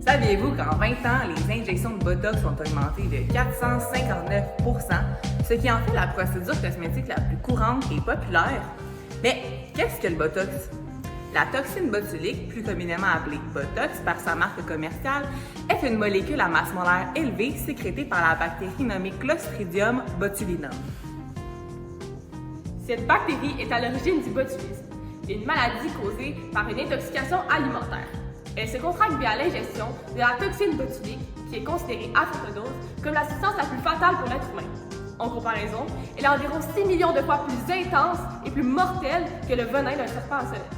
Saviez-vous qu'en 20 ans, les injections de Botox ont augmenté de 459%, ce qui en fait la procédure cosmétique la plus courante et populaire? Mais qu'est-ce que le Botox? La toxine botulique, plus communément appelée Botox par sa marque commerciale, est une molécule à masse molaire élevée sécrétée par la bactérie nommée Clostridium botulinum. Cette bactérie est à l'origine du botulisme, une maladie causée par une intoxication alimentaire. Elle se contracte via l'ingestion de la toxine botulique, qui est considérée à forte dose comme la substance la plus fatale pour l'être humain. En comparaison, elle est environ 6 millions de fois plus intense et plus mortelle que le venin d'un serpent à sonnette.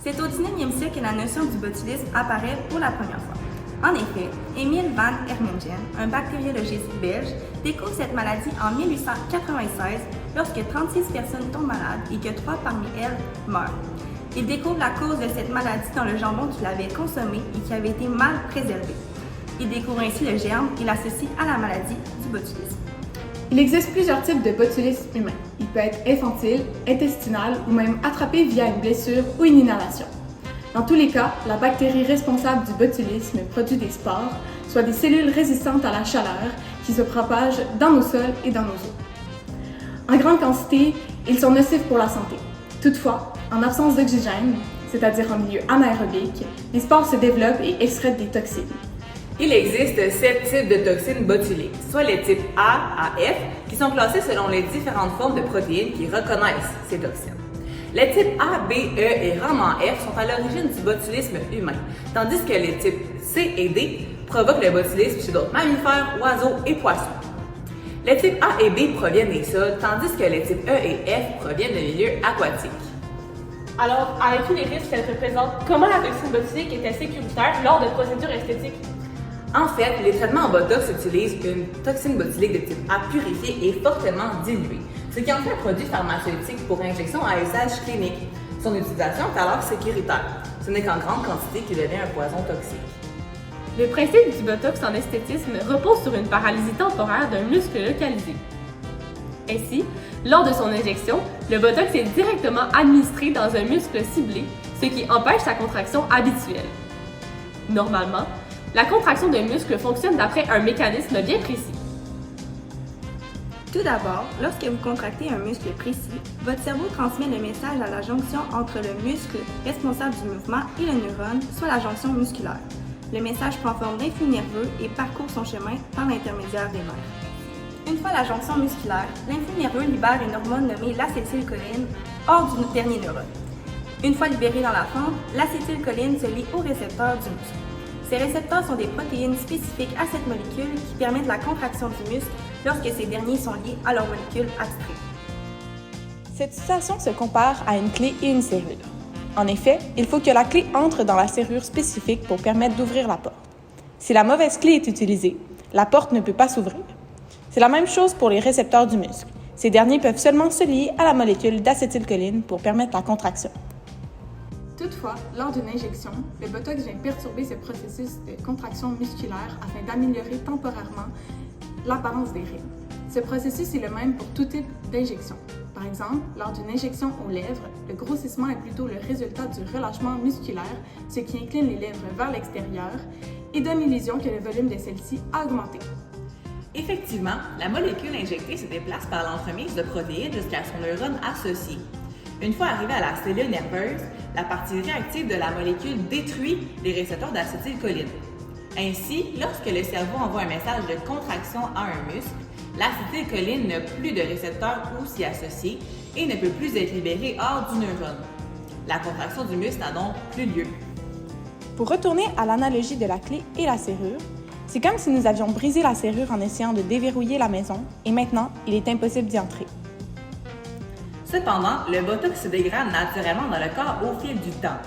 C'est au 19e siècle que la notion du botulisme apparaît pour la première fois. En effet, Emile van Hermingen, un bactériologiste belge, découvre cette maladie en 1896 lorsque 36 personnes tombent malades et que 3 parmi elles meurent. Il découvre la cause de cette maladie dans le jambon qu'il avait consommé et qui avait été mal préservé. Il découvre ainsi le germe et l'associe à la maladie du botulisme. Il existe plusieurs types de botulisme humain. Il peut être infantile, intestinal ou même attrapé via une blessure ou une inhalation. Dans tous les cas, la bactérie responsable du botulisme produit des spores, soit des cellules résistantes à la chaleur qui se propagent dans nos sols et dans nos eaux. En grande quantité, ils sont nocifs pour la santé. Toutefois, en absence d'oxygène, c'est-à-dire en milieu anaérobique, les spores se développent et excrètent des toxines. Il existe 7 types de toxines botuliques, soit les types A à F, qui sont classés selon les différentes formes de protéines qui reconnaissent ces toxines. Les types A, B, E et rarement F sont à l'origine du botulisme humain, tandis que les types C et D provoquent le botulisme chez d'autres mammifères, oiseaux et poissons. Les types A et B proviennent des sols, tandis que les types E et F proviennent de milieux aquatiques. Alors, avec tous les risques qu'elle représente, comment la toxine botulique est-elle sécuritaire lors de procédures esthétiques? En fait, les traitements en Botox utilisent une toxine botulique de type A purifiée et fortement diluée, ce qui en fait un produit pharmaceutique pour injection à usage clinique. Son utilisation est alors sécuritaire. Ce n'est qu'en grande quantité qu'il devient un poison toxique. Le principe du Botox en esthétisme repose sur une paralysie temporaire d'un muscle localisé. Ainsi, lors de son injection, le Botox est directement administré dans un muscle ciblé, ce qui empêche sa contraction habituelle. Normalement, la contraction d'un muscle fonctionne d'après un mécanisme bien précis. Tout d'abord, lorsque vous contractez un muscle précis, votre cerveau transmet le message à la jonction entre le muscle responsable du mouvement et le neurone, soit la jonction musculaire. Le message prend forme d'influx nerveux et parcourt son chemin par l'intermédiaire des nerfs. Une fois la jonction musculaire, l'influx nerveux libère une hormone nommée l'acétylcholine hors du dernier neurone. Une fois libérée dans la fente, l'acétylcholine se lie aux récepteurs du muscle. Ces récepteurs sont des protéines spécifiques à cette molécule qui permettent la contraction du muscle lorsque ces derniers sont liés à leur molécule abstraite. Cette situation se compare à une clé et une serrure. En effet, il faut que la clé entre dans la serrure spécifique pour permettre d'ouvrir la porte. Si la mauvaise clé est utilisée, la porte ne peut pas s'ouvrir. C'est la même chose pour les récepteurs du muscle. Ces derniers peuvent seulement se lier à la molécule d'acétylcholine pour permettre la contraction. Toutefois, lors d'une injection, le Botox vient perturber ce processus de contraction musculaire afin d'améliorer temporairement l'apparence des rides. Ce processus est le même pour tout type d'injection. Par exemple, lors d'une injection aux lèvres, le grossissement est plutôt le résultat du relâchement musculaire, ce qui incline les lèvres vers l'extérieur, et donne l'illusion que le volume de celle-ci a augmenté. Effectivement, la molécule injectée se déplace par l'entremise de protéines jusqu'à son neurone associé. Une fois arrivée à la cellule nerveuse, la partie réactive de la molécule détruit les récepteurs d'acétylcholine. Ainsi, lorsque le cerveau envoie un message de contraction à un muscle, l'acétylcholine n'a plus de récepteurs pour s'y associer et ne peut plus être libérée hors du neurone. La contraction du muscle n'a donc plus lieu. Pour retourner à l'analogie de la clé et la serrure, c'est comme si nous avions brisé la serrure en essayant de déverrouiller la maison et maintenant, il est impossible d'y entrer. Cependant, le Botox se dégrade naturellement dans le corps au fil du temps.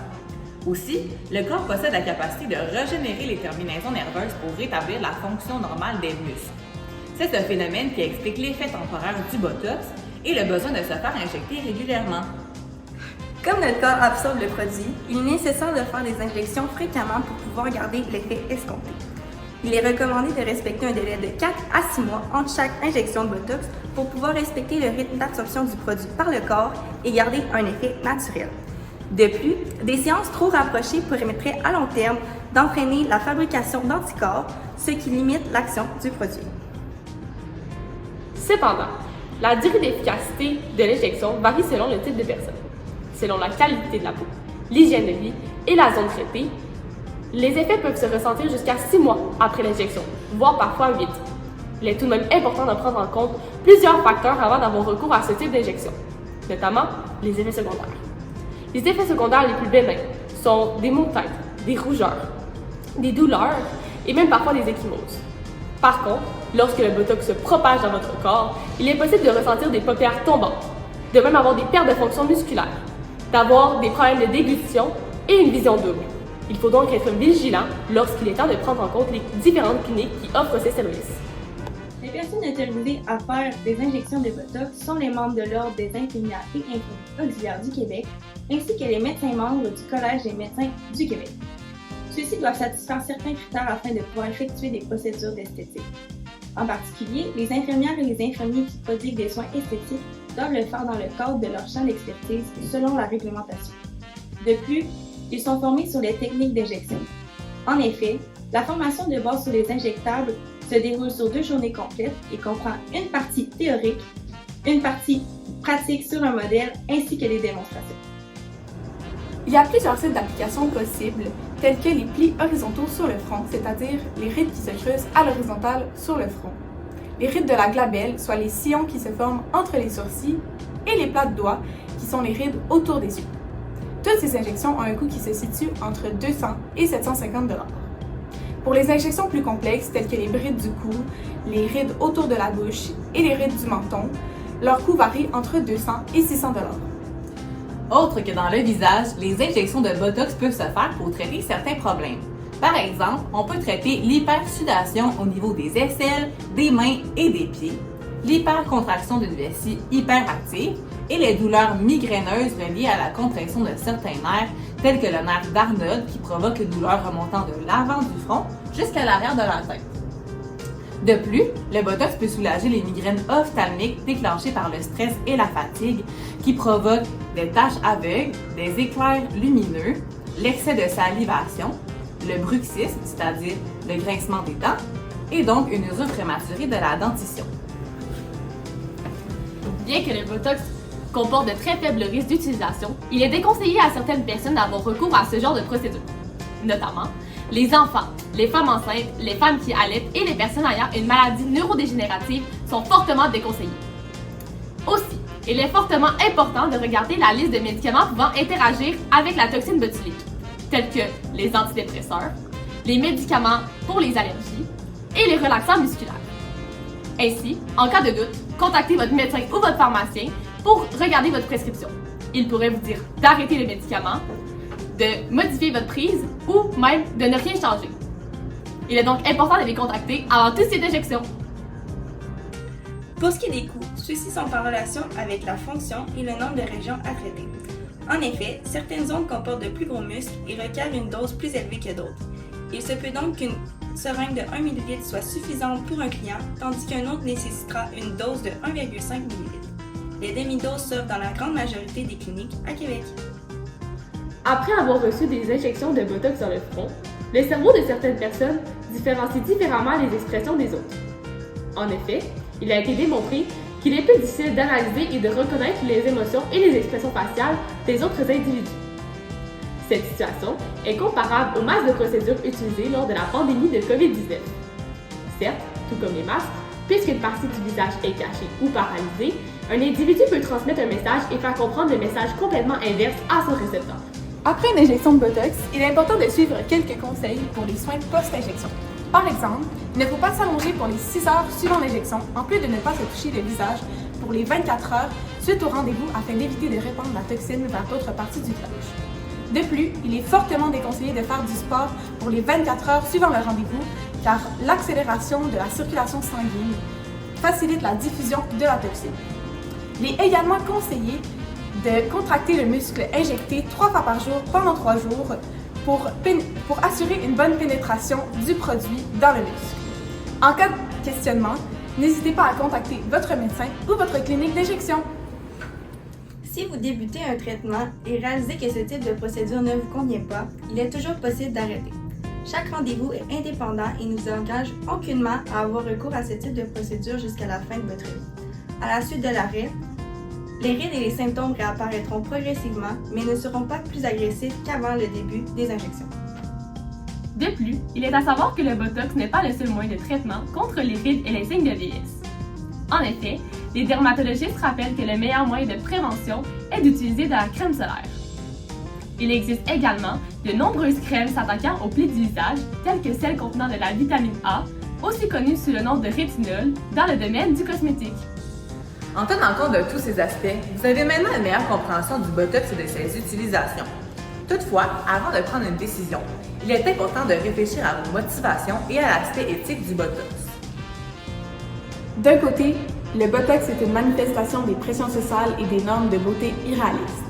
Aussi, le corps possède la capacité de régénérer les terminaisons nerveuses pour rétablir la fonction normale des muscles. C'est ce phénomène qui explique l'effet temporaire du Botox, et le besoin de se faire injecter régulièrement. Comme notre corps absorbe le produit, il est nécessaire de faire des injections fréquemment pour pouvoir garder l'effet escompté. Il est recommandé de respecter un délai de 4 à 6 mois entre chaque injection de Botox pour pouvoir respecter le rythme d'absorption du produit par le corps et garder un effet naturel. De plus, des séances trop rapprochées permettraient à long terme d'entraîner la fabrication d'anticorps, ce qui limite l'action du produit. Cependant, la durée d'efficacité de l'injection varie selon le type de personne. Selon la qualité de la peau, l'hygiène de vie et la zone traitée, les effets peuvent se ressentir jusqu'à 6 mois après l'injection, voire parfois 8. Il est tout de même important de prendre en compte plusieurs facteurs avant d'avoir recours à ce type d'injection, notamment les effets secondaires. Les effets secondaires les plus bénins sont des maux de tête, des rougeurs, des douleurs et même parfois des ecchymoses. Par contre, lorsque le Botox se propage dans votre corps, il est possible de ressentir des paupières tombantes, de même avoir des pertes de fonction musculaire, d'avoir des problèmes de déglutition et une vision double. Il faut donc être vigilant lorsqu'il est temps de prendre en compte les différentes cliniques qui offrent ces services. Les personnes autorisées à faire des injections de Botox sont les membres de l'Ordre des infirmières et infirmiers auxiliaires du Québec, ainsi que les médecins membres du Collège des médecins du Québec. Ceux-ci doivent satisfaire certains critères afin de pouvoir effectuer des procédures d'esthétique. En particulier, les infirmières et les infirmiers qui prodiguent des soins esthétiques doivent le faire dans le cadre de leur champ d'expertise selon la réglementation. De plus, ils sont formés sur les techniques d'injection. En effet, la formation de base sur les injectables se déroule sur 2 journées complètes et comprend une partie théorique, une partie pratique sur un modèle ainsi que des démonstrations. Il y a plusieurs types d'applications possibles, tels que les plis horizontaux sur le front, c'est-à-dire les rides qui se creusent à l'horizontale sur le front, les rides de la glabelle, soit les sillons qui se forment entre les sourcils, et les plats de doigts, qui sont les rides autour des yeux. Toutes ces injections ont un coût qui se situe entre 200 et 750 $. Pour les injections plus complexes, telles que les brides du cou, les rides autour de la bouche et les rides du menton, leur coût varie entre 200 et 600 $. Autre que dans le visage, les injections de Botox peuvent se faire pour traiter certains problèmes. Par exemple, on peut traiter l'hypersudation au niveau des aisselles, des mains et des pieds, l'hypercontraction d'une vessie hyperactive et les douleurs migraineuses reliées à la contraction de certains nerfs, tels que le nerf d'Arnold qui provoque une douleur remontant de l'avant du front jusqu'à l'arrière de la tête. De plus, le Botox peut soulager les migraines ophtalmiques déclenchées par le stress et la fatigue qui provoquent des taches aveugles, des éclairs lumineux, l'excès de salivation, le bruxisme, c'est-à-dire le grincement des dents, et donc une usure prématurée de la dentition. Bien que le Botox comporte de très faibles risques d'utilisation, il est déconseillé à certaines personnes d'avoir recours à ce genre de procédure, notamment les enfants, les femmes enceintes, les femmes qui allaitent et les personnes ayant une maladie neurodégénérative sont fortement déconseillées. Aussi, il est fortement important de regarder la liste de médicaments pouvant interagir avec la toxine botulique, tels que les antidépresseurs, les médicaments pour les allergies et les relaxants musculaires. Ainsi, en cas de doute, contactez votre médecin ou votre pharmacien pour regarder votre prescription. Il pourrait vous dire d'arrêter les médicaments, de modifier votre prise ou même de ne rien changer. Il est donc important de les contacter avant toute cette injection. Pour ce qui est des coûts, ceux-ci sont en relation avec la fonction et le nombre de régions à traiter. En effet, certaines zones comportent de plus gros muscles et requièrent une dose plus élevée que d'autres. Il se peut donc qu'une seringue de 1 ml soit suffisante pour un client, tandis qu'un autre nécessitera une dose de 1,5 ml. Les demi-doses s'offrent dans la grande majorité des cliniques à Québec. Après avoir reçu des injections de Botox dans le front, le cerveau de certaines personnes différencie différemment les expressions des autres. En effet, il a été démontré qu'il est plus difficile d'analyser et de reconnaître les émotions et les expressions faciales des autres individus. Cette situation est comparable aux masques de procédures utilisées lors de la pandémie de COVID-19. Certes, tout comme les masques, puisqu'une partie du visage est cachée ou paralysée, un individu peut transmettre un message et faire comprendre le message complètement inverse à son récepteur. Après une injection de Botox, il est important de suivre quelques conseils pour les soins post-injection. Par exemple, il ne faut pas s'allonger pour les 6 heures suivant l'injection, en plus de ne pas se toucher le visage pour les 24 heures suite au rendez-vous afin d'éviter de répandre la toxine vers d'autres parties du visage. De plus, il est fortement déconseillé de faire du sport pour les 24 heures suivant le rendez-vous, car l'accélération de la circulation sanguine facilite la diffusion de la toxine. Il est également conseillé de contracter le muscle injecté 3 fois par jour pendant 3 jours pour assurer une bonne pénétration du produit dans le muscle. En cas de questionnement, n'hésitez pas à contacter votre médecin ou votre clinique d'injection. Si vous débutez un traitement et réalisez que ce type de procédure ne vous convient pas, il est toujours possible d'arrêter. Chaque rendez-vous est indépendant et nous engage aucunement à avoir recours à ce type de procédure jusqu'à la fin de votre vie. À la suite de l'arrêt, les rides et les symptômes réapparaîtront progressivement, mais ne seront pas plus agressifs qu'avant le début des injections. De plus, il est à savoir que le Botox n'est pas le seul moyen de traitement contre les rides et les signes de vieillesse. En effet, les dermatologistes rappellent que le meilleur moyen de prévention est d'utiliser de la crème solaire. Il existe également de nombreuses crèmes s'attaquant aux plis du visage, telles que celles contenant de la vitamine A, aussi connue sous le nom de rétinol, dans le domaine du cosmétique. En tenant compte de tous ces aspects, vous avez maintenant une meilleure compréhension du Botox et de ses utilisations. Toutefois, avant de prendre une décision, il est important de réfléchir à vos motivations et à l'aspect éthique du Botox. D'un côté, le Botox est une manifestation des pressions sociales et des normes de beauté irréalistes.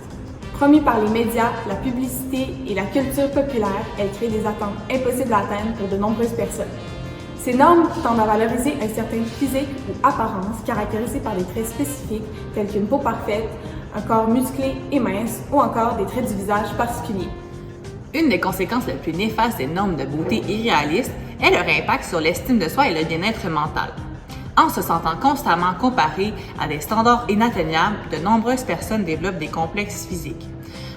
Promis par les médias, la publicité et la culture populaire, elle crée des attentes impossibles à atteindre pour de nombreuses personnes. Ces normes tendent à valoriser un certain physique ou apparence caractérisée par des traits spécifiques tels qu'une peau parfaite, un corps musclé et mince ou encore des traits du visage particuliers. Une des conséquences les plus néfastes des normes de beauté irréalistes est leur impact sur l'estime de soi et le bien-être mental. En se sentant constamment comparé à des standards inatteignables, de nombreuses personnes développent des complexes physiques.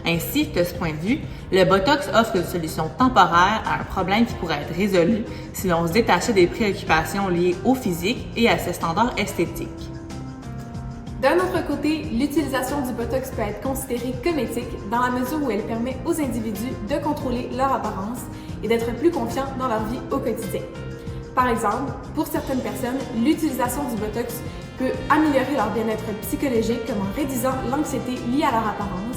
Ainsi, de ce point de vue, le Botox offre une solution temporaire à un problème qui pourrait être résolu si l'on se détachait des préoccupations liées au physique et à ses standards esthétiques. D'un autre côté, l'utilisation du Botox peut être considérée comme éthique dans la mesure où elle permet aux individus de contrôler leur apparence et d'être plus confiants dans leur vie au quotidien. Par exemple, pour certaines personnes, l'utilisation du Botox peut améliorer leur bien-être psychologique comme en réduisant l'anxiété liée à leur apparence,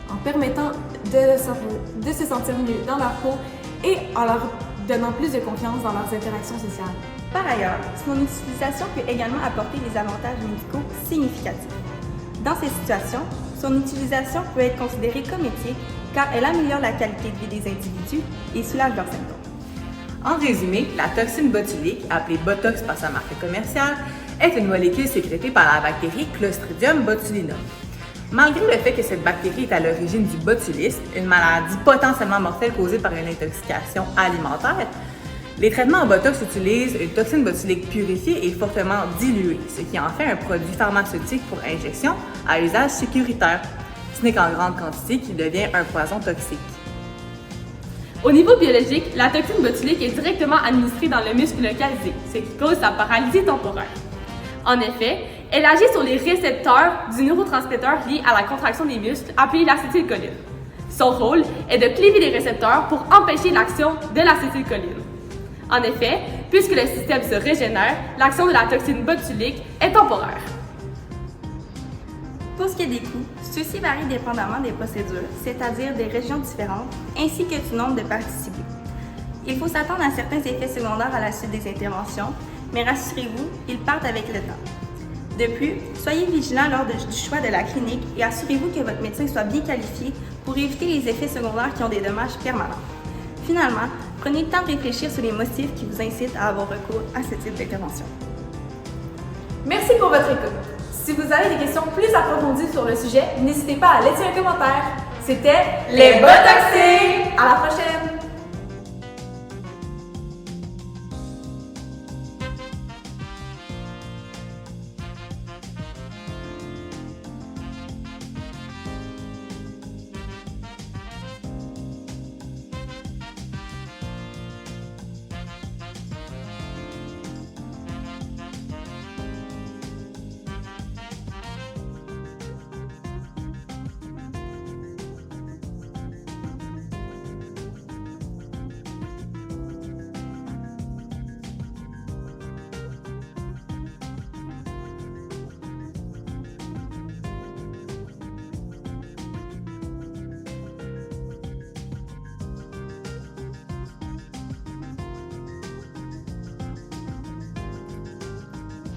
en permettant de se sentir mieux dans leur peau et en leur donnant plus de confiance dans leurs interactions sociales. Par ailleurs, son utilisation peut également apporter des avantages médicaux significatifs. Dans ces situations, son utilisation peut être considérée comme éthique car elle améliore la qualité de vie des individus et soulage leurs symptômes. En résumé, la toxine botulique, appelée Botox par sa marque commerciale, est une molécule sécrétée par la bactérie Clostridium botulinum. Malgré le fait que cette bactérie est à l'origine du botulisme, une maladie potentiellement mortelle causée par une intoxication alimentaire, les traitements en Botox utilisent une toxine botulique purifiée et fortement diluée, ce qui en fait un produit pharmaceutique pour injection à usage sécuritaire. Ce n'est qu'en grande quantité qu'il devient un poison toxique. Au niveau biologique, la toxine botulique est directement administrée dans le muscle localisé, ce qui cause sa paralysie temporaire. En effet, elle agit sur les récepteurs du neurotransmetteur lié à la contraction des muscles, appelé l'acétylcholine. Son rôle est de cliver les récepteurs pour empêcher l'action de l'acétylcholine. En effet, puisque le système se régénère, l'action de la toxine botulique est temporaire. Pour ce qui est des coûts, ceux-ci varient dépendamment des procédures, c'est-à-dire des régions différentes, ainsi que du nombre de participants. Il faut s'attendre à certains effets secondaires à la suite des interventions, mais rassurez-vous, ils partent avec le temps. De plus, soyez vigilants lors du choix de la clinique et assurez-vous que votre médecin soit bien qualifié pour éviter les effets secondaires qui ont des dommages permanents. Finalement, prenez le temps de réfléchir sur les motifs qui vous incitent à avoir recours à ce type d'intervention. Merci pour votre écoute. Si vous avez des questions plus approfondies sur le sujet, n'hésitez pas à laisser un commentaire. C'était les Botoxés! À la prochaine!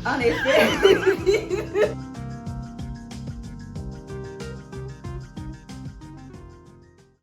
En effet.